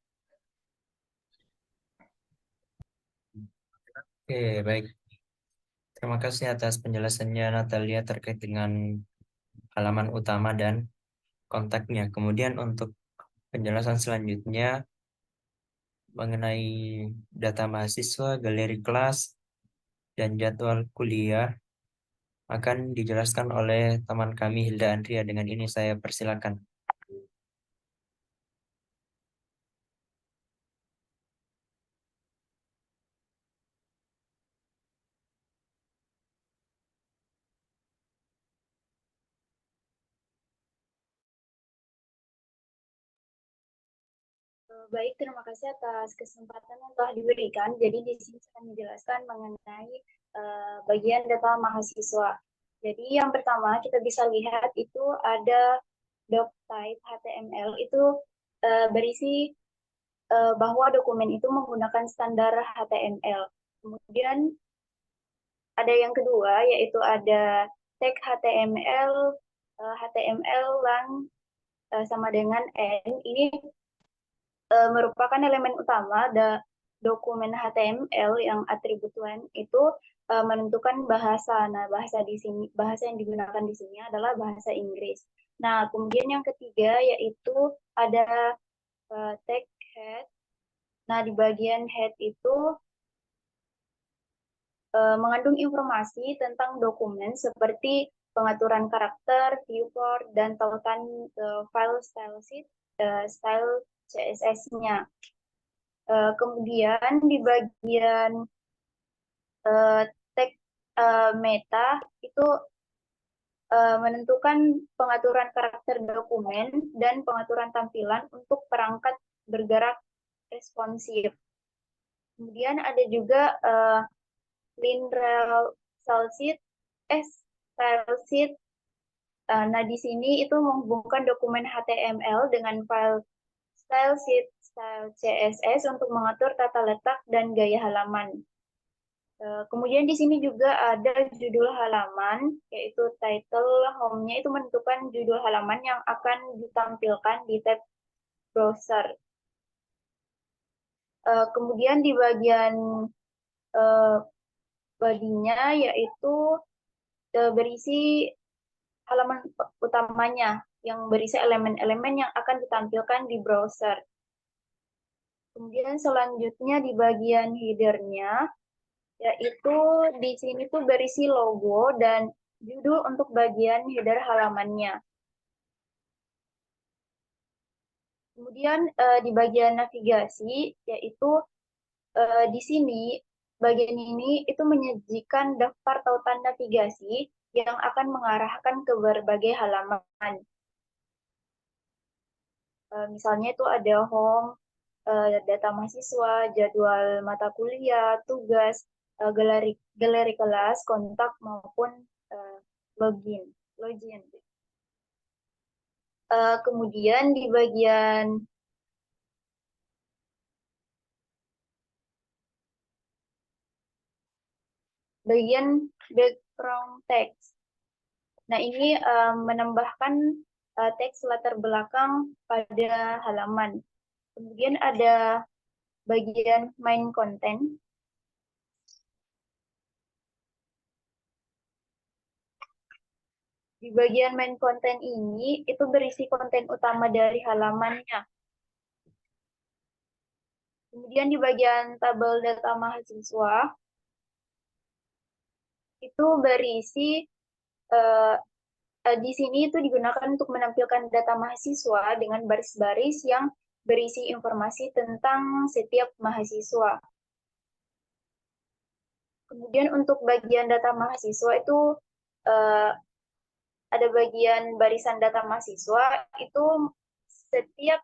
Oke, baik. Terima kasih atas penjelasannya Natalia terkait dengan halaman utama dan kontaknya. Kemudian untuk penjelasan selanjutnya mengenai data mahasiswa, galeri kelas, dan jadwal kuliah akan dijelaskan oleh teman kami Hilda Andria. Dengan ini saya persilakan. Baik, terima kasih atas kesempatan yang telah diberikan. Jadi di sini saya akan menjelaskan mengenai bagian data mahasiswa. Jadi yang pertama kita bisa lihat itu ada doc type HTML itu berisi bahwa dokumen itu menggunakan standar HTML. Kemudian ada yang kedua yaitu ada tag HTML, HTML lang sama dengan n. Ini merupakan elemen utama dokumen HTML yang atribut when itu menentukan bahasa. Nah, bahasa yang digunakan di sini adalah bahasa Inggris. Nah, kemudian yang ketiga yaitu ada tag head. Nah, di bagian head itu mengandung informasi tentang dokumen seperti pengaturan karakter, viewport, dan tautan file style CSS-nya. Kemudian di bagian tag meta itu menentukan pengaturan karakter dokumen dan pengaturan tampilan untuk perangkat bergerak responsif. Kemudian ada juga linear style sheet. Nah, di sini itu menghubungkan dokumen HTML dengan file style sheet style CSS untuk mengatur tata letak dan gaya halaman. Kemudian di sini juga ada judul halaman, yaitu title. Home-nya itu menentukan judul halaman yang akan ditampilkan di tab browser. Kemudian di bagian body-nya yaitu berisi halaman utamanya yang berisi elemen-elemen yang akan ditampilkan di browser. Kemudian selanjutnya di bagian header-nya yaitu di sini tuh berisi logo dan judul untuk bagian header halamannya. Kemudian di bagian navigasi yaitu di sini bagian ini itu menyajikan daftar tautan navigasi yang akan mengarahkan ke berbagai halaman. Misalnya itu ada home, data mahasiswa, jadwal mata kuliah, tugas, galeri kelas, kontak maupun login. Kemudian di bagian background text. Nah, ini menambahkan teks latar belakang pada halaman. Kemudian ada bagian main content. Di bagian main content ini, itu berisi konten utama dari halamannya. Kemudian di bagian tabel data mahasiswa, itu berisi, di sini itu digunakan untuk menampilkan data mahasiswa dengan baris-baris yang berisi informasi tentang setiap mahasiswa. Kemudian untuk bagian data mahasiswa itu ada bagian barisan data mahasiswa, itu setiap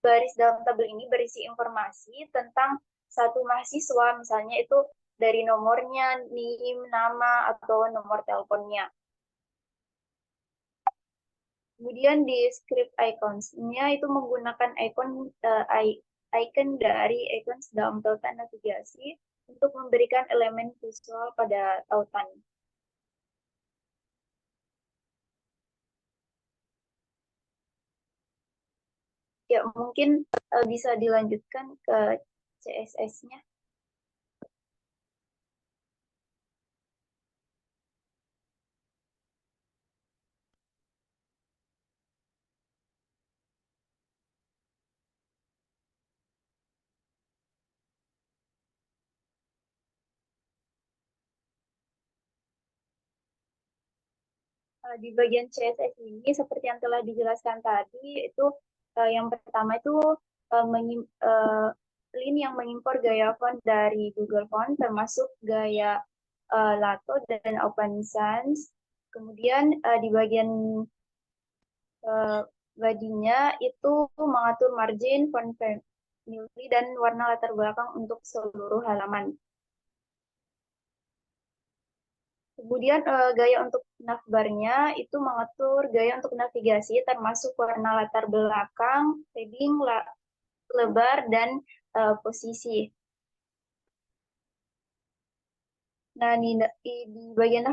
baris dalam tabel ini berisi informasi tentang satu mahasiswa, misalnya itu dari nomornya, NIM, nama, atau nomor teleponnya. Kemudian di script icons-nya itu menggunakan icon dari icons dalam tautan navigasi untuk memberikan elemen visual pada tautan. Ya, mungkin bisa dilanjutkan ke CSS-nya. Di bagian CSS ini, seperti yang telah dijelaskan tadi, itu yang pertama itu link yang mengimpor gaya font dari Google Font, termasuk gaya Lato dan Open Sans. Kemudian di bagian bodinya itu mengatur margin, font family, dan warna latar belakang untuk seluruh halaman. Kemudian gaya untuk navbarnya itu mengatur gaya untuk navigasi, termasuk warna latar belakang, padding, lebar, dan posisi. Nah, di bagian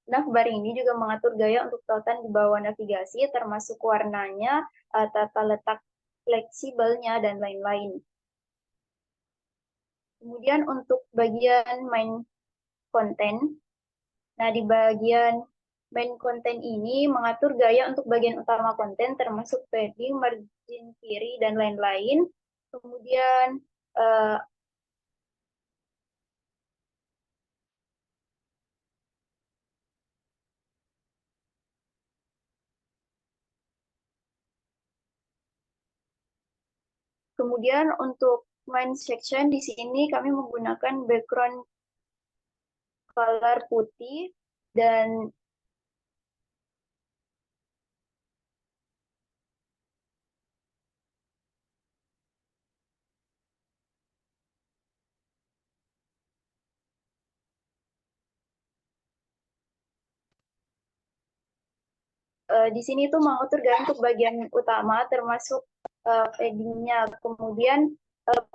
navbar ini juga mengatur gaya untuk tautan di bawah navigasi, termasuk warnanya, tata letak fleksibelnya, dan lain-lain. Kemudian untuk bagian main content, nah di bagian main content ini mengatur gaya untuk bagian utama konten, termasuk padding, margin kiri, dan lain-lain. Kemudian untuk main section di sini kami menggunakan background color putih dan di sini tuh mengatur gaya untuk bagian utama termasuk paddingnya. Kemudian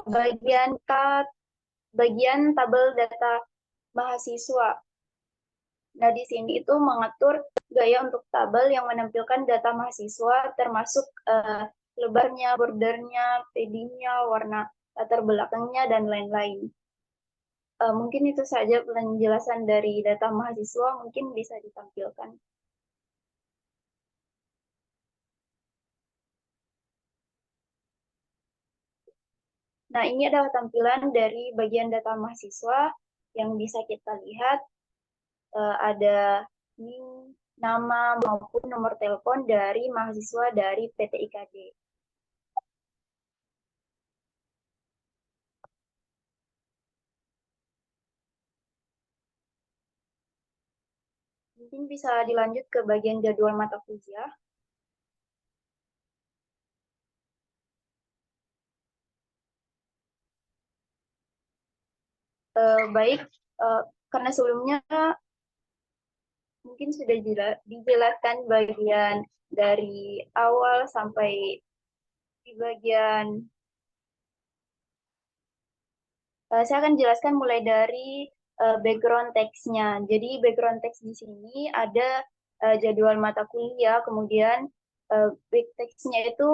bagian tabel data mahasiswa. Nah, di sini itu mengatur gaya untuk tabel yang menampilkan data mahasiswa, termasuk lebarnya, bordernya, paddingnya, warna latar belakangnya, dan lain-lain. Mungkin itu saja penjelasan dari data mahasiswa, mungkin bisa ditampilkan. Nah, ini adalah tampilan dari bagian data mahasiswa yang bisa kita lihat. Ada NIM, nama, maupun nomor telepon dari mahasiswa dari PT IKJ. Mungkin bisa dilanjut ke bagian jadwal mata kuliah. Baik, karena sebelumnya mungkin sudah dijelaskan bagian dari awal sampai di bagian saya akan jelaskan mulai dari background teksnya. Jadi background teks di sini ada jadwal mata kuliah, kemudian big text-nya itu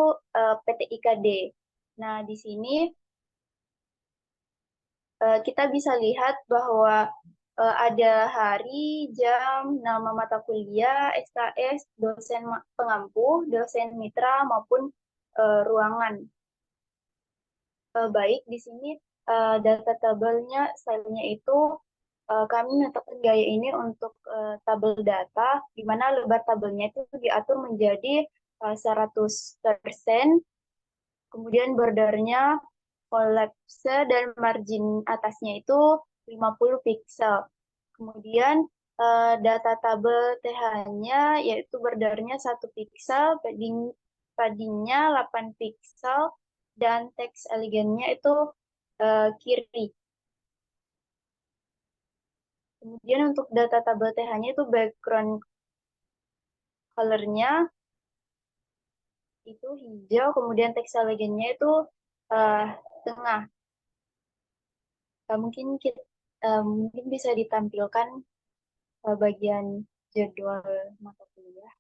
PTIKD. Nah, di sini kita bisa lihat bahwa ada hari, jam, nama mata kuliah, SKS, dosen pengampu, dosen mitra, maupun ruangan. Baik, di sini data tabelnya, stylenya itu kami menetapkan gaya ini untuk tabel data, di mana lebar tabelnya itu diatur menjadi 100%, kemudian bordernya collapse dan margin atasnya itu 50 pixel. Kemudian data tabel TH-nya yaitu bordernya 1 pixel, paddingnya 8 pixel, dan teks elegannya itu kiri. Kemudian untuk data tabel TH-nya itu background color-nya itu hijau, kemudian teks elegannya itu tengah. Mungkin bisa ditampilkan bagian jadwal mata kuliah.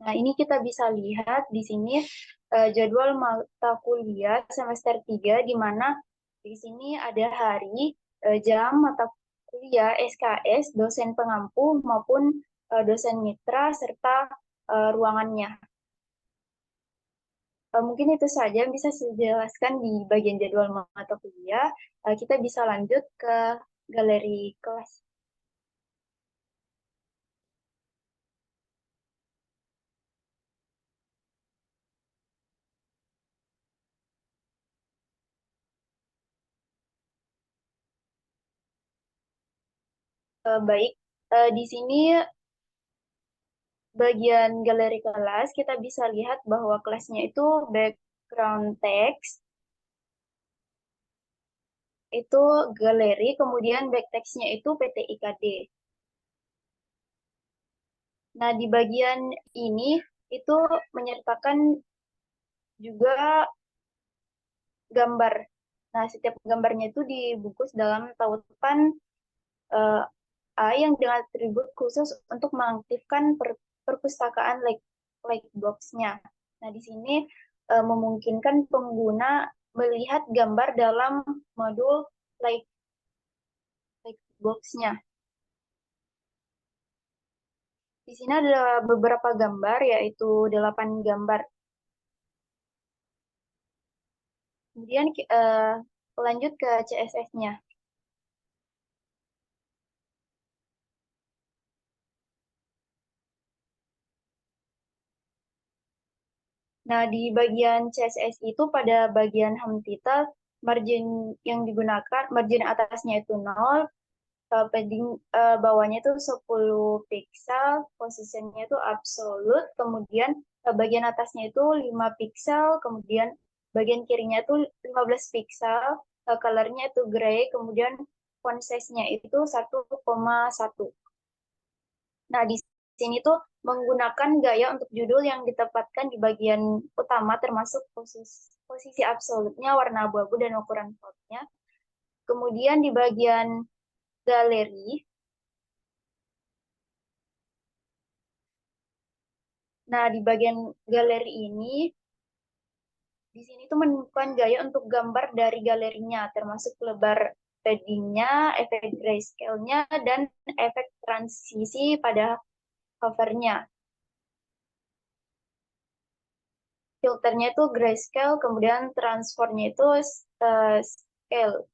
Nah, ini kita bisa lihat di sini jadwal mata kuliah semester 3, di mana di sini ada hari, jam mata kuliah, SKS, dosen pengampu, maupun dosen mitra, serta ruangannya. Mungkin itu saja yang bisa saya jelaskan di bagian jadwal mata kuliah. Kita bisa lanjut ke galeri kelas. Baik, di sini bagian galeri kelas kita bisa lihat bahwa kelasnya itu background text, itu galeri, kemudian back text-nya itu PTIKD. Nah, di bagian ini itu menyertakan juga gambar. Nah, setiap gambarnya itu dibungkus dalam tautan A yang dengan atribut khusus untuk mengaktifkan perpustakaan Lightbox-nya. Nah, di sini memungkinkan pengguna melihat gambar dalam modul Lightbox-nya. Di sini ada beberapa gambar, yaitu 8 gambar. Kemudian lanjut ke CSS-nya. Nah, di bagian CSS itu pada bagian home title, margin yang digunakan, margin atasnya itu 0, padding bawahnya itu 10 pixel, posisinya itu absolute, kemudian bagian atasnya itu 5 pixel, kemudian bagian kirinya itu 15 pixel, colornya itu gray, kemudian font size-nya itu 1,1. Nah, di sini tuh menggunakan gaya untuk judul yang ditempatkan di bagian utama, termasuk posisi absolutnya, warna abu-abu, dan ukuran fontnya. Kemudian di bagian galeri, nah di bagian galeri ini, di sini tuh menentukan gaya untuk gambar dari galerinya, termasuk lebar paddingnya, efek grayscale-nya, dan efek transisi pada covernya. Filternya itu grayscale, kemudian transformnya itu scale.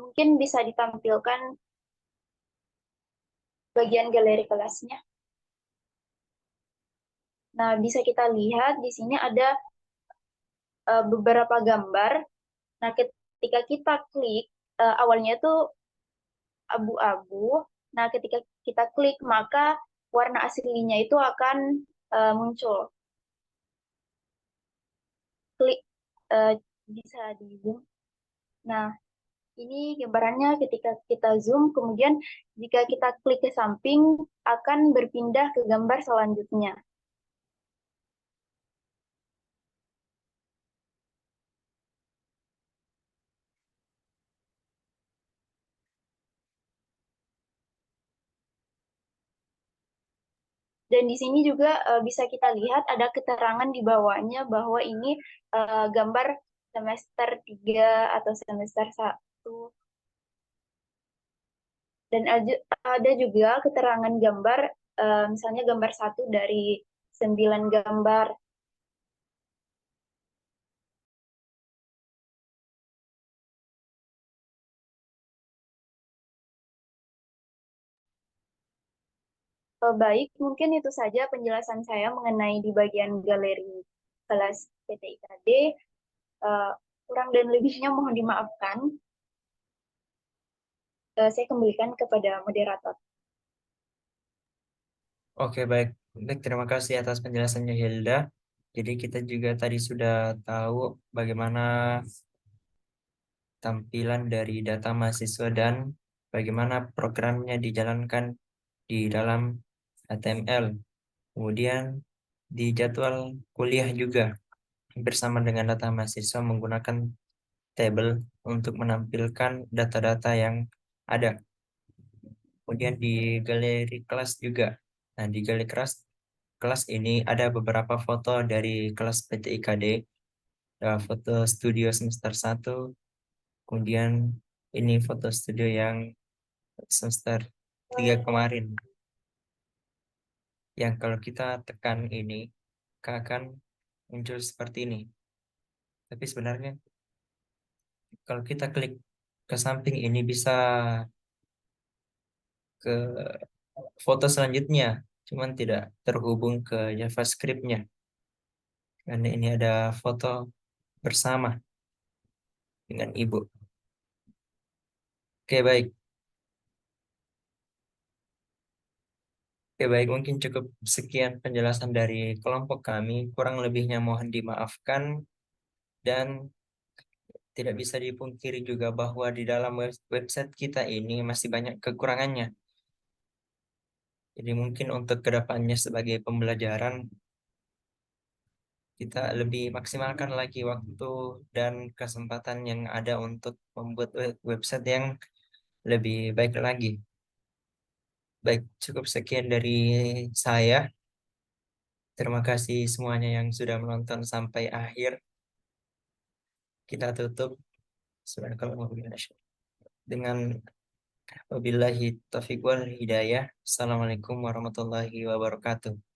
Mungkin bisa ditampilkan bagian galeri kelasnya. Nah, bisa kita lihat di sini ada beberapa gambar. Nah, ketika kita klik, awalnya itu abu-abu. Nah, ketika kita klik, maka warna aslinya itu akan muncul. Klik, bisa di zoom. Nah, ini gambarannya ketika kita zoom, kemudian jika kita klik ke samping, akan berpindah ke gambar selanjutnya. Dan di sini juga bisa kita lihat ada keterangan di bawahnya bahwa ini gambar semester 3 atau semester 1. Dan ada juga keterangan gambar, misalnya gambar 1 dari 9 gambar. Baik, mungkin itu saja penjelasan saya mengenai di bagian galeri kelas PTIKD. Kurang dan lebihnya mohon dimaafkan. Saya kembalikan kepada moderator. Oke, baik. Baik, terima kasih atas penjelasannya Hilda. Jadi kita juga tadi sudah tahu bagaimana tampilan dari data mahasiswa dan bagaimana programnya dijalankan di dalam HTML. Kemudian di jadwal kuliah juga bersama dengan data mahasiswa menggunakan tabel untuk menampilkan data-data yang ada. Kemudian di galeri kelas juga. Nah, di galeri kelas ini ada beberapa foto dari kelas PTIKD, foto studio semester 1, kemudian ini foto studio yang semester 3 kemarin. Yang kalau kita tekan ini, akan muncul seperti ini. Tapi sebenarnya kalau kita klik ke samping ini bisa ke foto selanjutnya, cuman tidak terhubung ke JavaScript-nya. Karena ini ada foto bersama dengan ibu. Oke, baik. Oke, baik. Mungkin cukup sekian penjelasan dari kelompok kami. Kurang lebihnya mohon dimaafkan dan tidak bisa dipungkiri juga bahwa di dalam website kita ini masih banyak kekurangannya. Jadi mungkin untuk kedepannya sebagai pembelajaran, kita lebih maksimalkan lagi waktu dan kesempatan yang ada untuk membuat website yang lebih baik lagi. Baik, cukup sekian dari saya. Terima kasih semuanya yang sudah menonton sampai akhir. Kita tutup dengan wabillahi taufiq wal hidayah. Assalamualaikum warahmatullahi wabarakatuh.